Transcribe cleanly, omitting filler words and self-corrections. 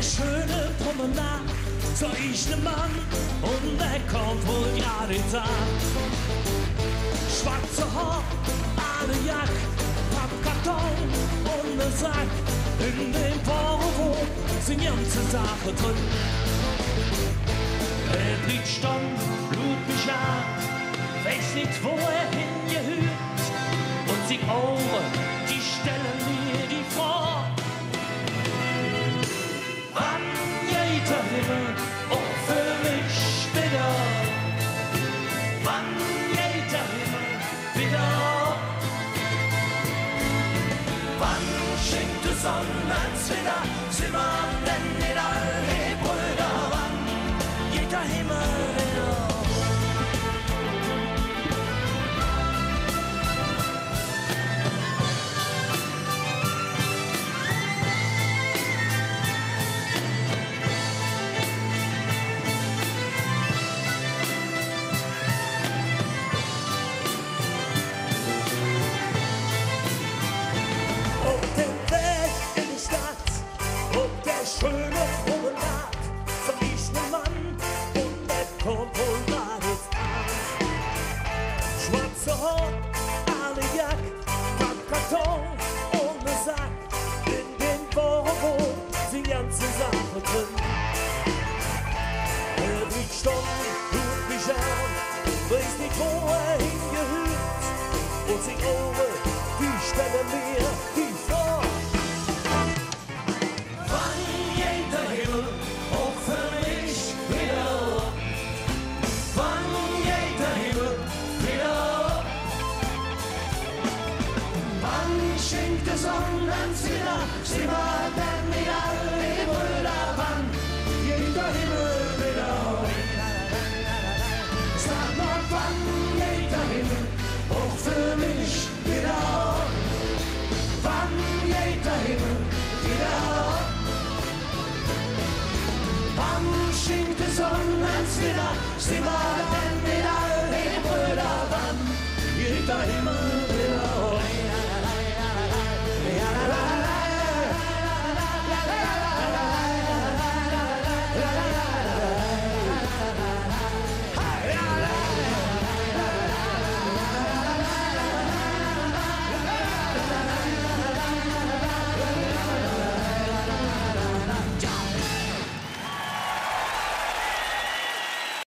der schöne Promenade sah ich ne Mann und der kommt wohl gerade da. Schwarze Haar, alle Jack, Pappkarton und ne Sack. In dem Porvo sind ganze Sachen drin. Er blieb stumm, lud mich an, weiß nicht, wo er hingehört. Und sie Ohren, die stellen mir die vor. Wann geht der Himmel auch für mich wieder? Wann geht der Himmel wieder? Wann schenkt die Sonne ans wieder? Sind wir denn nicht alle Brüder? Wann geht der Himmel wieder? Schöne Promenade, so ich ne Mann und der kommt wohl gerade an. Schwarze Haar, alle Jack, Pappkarton und ne Sack. In den Volvo sind ganze Sachen drin. Er blieb stumm, tut mich an, weiß nicht, wo er hingehört. Und sie Ohren, die stellen mir die vor. Schenkt die Sonne ans wieder, sind wir denn nicht alle Brüder? Wann geht der Himmel wieder? Sag mal, wann geht der Himmel auch für mich wieder? Wann geht der Himmel wieder? Wann schenkt die Sonne ans wieder, sind wir